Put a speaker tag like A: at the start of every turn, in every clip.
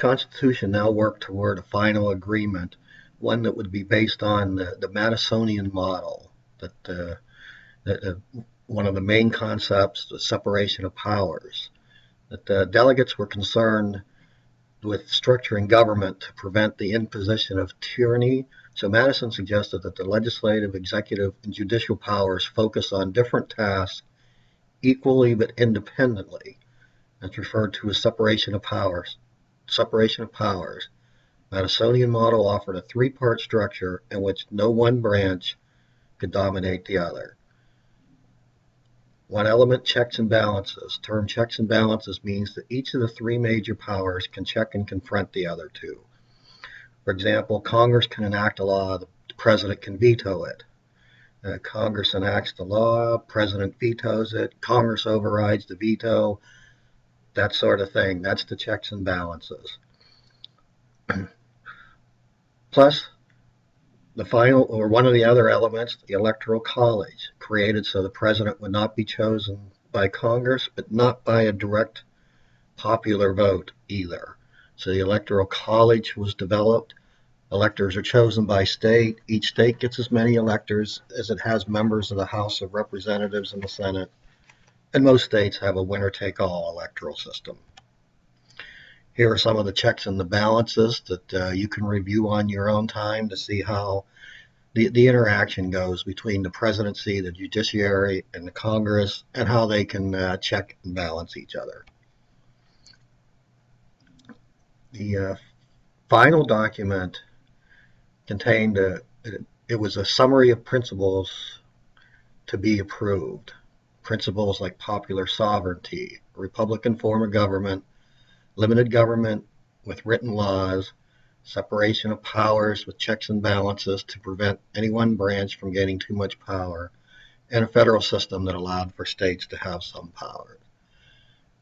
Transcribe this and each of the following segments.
A: Constitution now worked toward a final agreement, one that would be based on the Madisonian model, that one of the main concepts, the separation of powers, that the delegates were concerned with structuring government to prevent the imposition of tyranny. So Madison suggested that the legislative, executive, and judicial powers focus on different tasks equally but independently. That's referred to as separation of powers. Separation of powers. Madisonian model offered a three-part structure in which no one branch could dominate the other. One element, checks and balances. The term checks and balances means that each of the three major powers can check and confront the other two. For example, Congress can enact a law, the president can veto it. Congress enacts the law, president vetoes it, Congress overrides the veto, that sort of thing. That's the checks and balances. Plus, the final, or one of the other elements, the Electoral College, created so the president would not be chosen by Congress, but not by a direct popular vote either. So the Electoral College was developed. Electors are chosen by state. Each state gets as many electors as it has members of the House of Representatives and the Senate. And most states have a winner-take-all electoral system. Here are some of the checks and the balances that you can review on your own time to see how the interaction goes between the presidency, the judiciary, and the Congress, and how they can check and balance each other. The final document contained it was a summary of principles to be approved. Principles like popular sovereignty, Republican form of government, limited government with written laws, separation of powers with checks and balances to prevent any one branch from gaining too much power, and a federal system that allowed for states to have some power.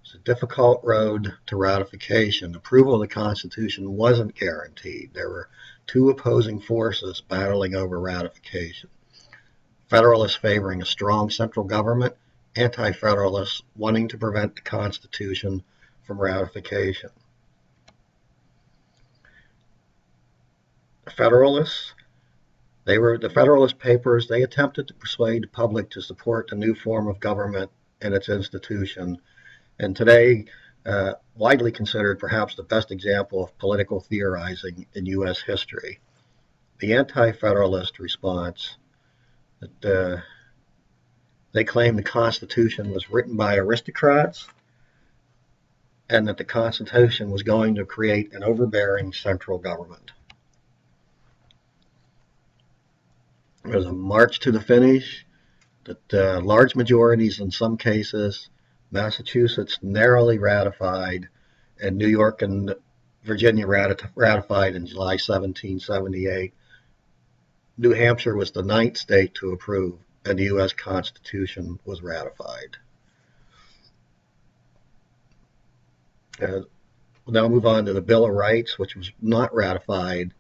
A: It's a difficult road to ratification. Approval of the Constitution wasn't guaranteed. There were two opposing forces battling over ratification. Federalists favoring a strong central government, anti-federalists wanting to prevent the Constitution from ratification. The Federalist Papers, they attempted to persuade the public to support the new form of government and its institution, and today widely considered perhaps the best example of political theorizing in U.S. history. The anti-federalist response that they claimed the Constitution was written by aristocrats and that the Constitution was going to create an overbearing central government. It was a march to the finish, that large majorities in some cases, Massachusetts narrowly ratified, and New York and Virginia ratified in July 1778. New Hampshire was the 9th state to approve, and the U.S. Constitution was ratified. We'll now move on to the Bill of Rights, which was not ratified,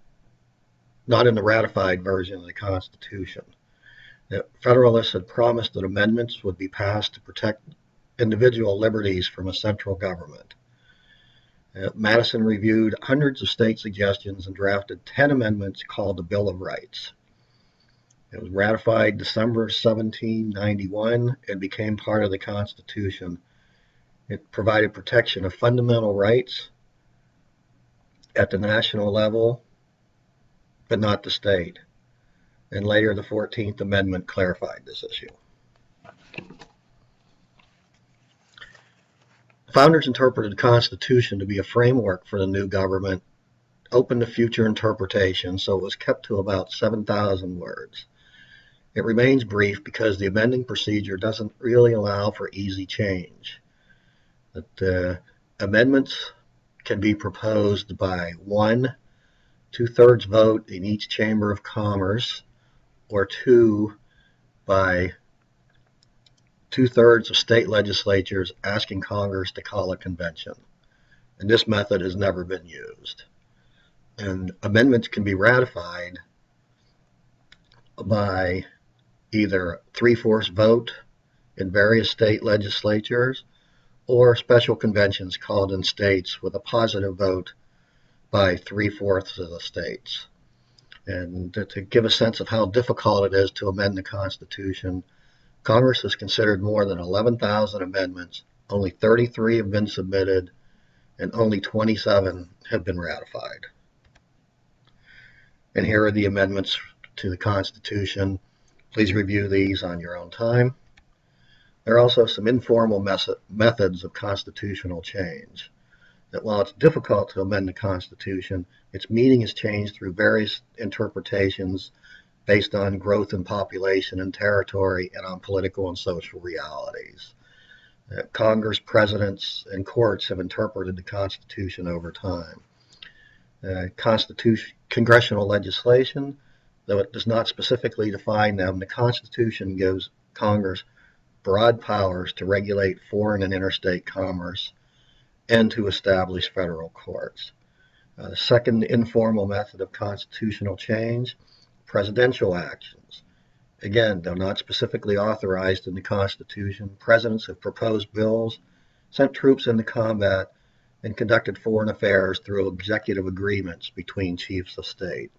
A: not in the ratified version of the Constitution. The Federalists had promised that amendments would be passed to protect individual liberties from a central government. Madison reviewed hundreds of state suggestions and drafted 10 amendments called the Bill of Rights. It was ratified December 1791 and became part of the Constitution. It provided protection of fundamental rights at the national level, but not the state. And later, the 14th Amendment clarified this issue. Founders interpreted the Constitution to be a framework for the new government, open to future interpretation, so it was kept to about 7,000 words. It remains brief because the amending procedure doesn't really allow for easy change. That amendments can be proposed by 1 2/3 vote in each chamber of commerce, or 2 by 2/3 of state legislatures asking Congress to call a convention. And this method has never been used. And amendments can be ratified by either 3/4 vote in various state legislatures or special conventions called in states with a positive vote by 3/4 of the states. And to give a sense of how difficult it is to amend the Constitution, Congress has considered more than 11,000 amendments. Only 33 have been submitted, and only 27 have been ratified. And here are the amendments to the Constitution. Please review these on your own time. There are also some informal methods of constitutional change. That while it's difficult to amend the Constitution, its meaning is changed through various interpretations based on growth in population and territory and on political and social realities. Congress, presidents, and courts have interpreted the Constitution over time. Congressional legislation, though it does not specifically define them, the Constitution gives Congress broad powers to regulate foreign and interstate commerce and to establish federal courts. The second informal method of constitutional change, presidential actions. Again, though not specifically authorized in the Constitution, presidents have proposed bills, sent troops into combat, and conducted foreign affairs through executive agreements between chiefs of state.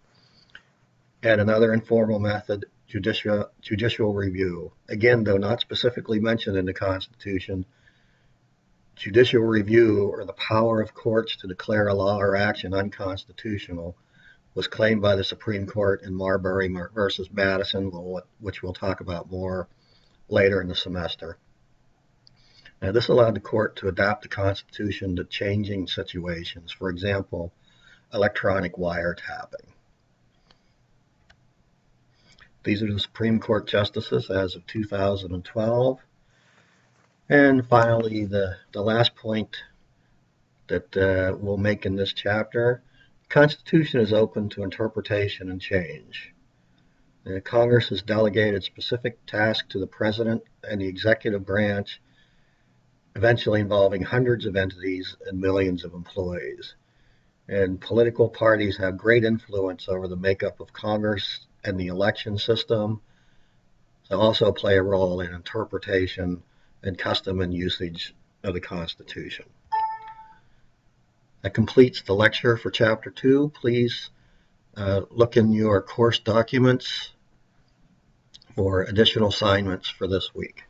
A: And another informal method, judicial review. Again, though not specifically mentioned in the Constitution, judicial review, or the power of courts to declare a law or action unconstitutional, was claimed by the Supreme Court in Marbury versus Madison, which we'll talk about more later in the semester. Now, this allowed the court to adapt the Constitution to changing situations, for example, electronic wiretapping. These are the Supreme Court justices as of 2012. And finally, the last point that we'll make in this chapter, the Constitution is open to interpretation and change. Congress has delegated specific tasks to the President and the executive branch, eventually involving hundreds of entities and millions of employees. And political parties have great influence over the makeup of Congress and the election system. They also play a role in interpretation and custom and usage of the Constitution. That completes the lecture for Chapter 2. Please look in your course documents for additional assignments for this week.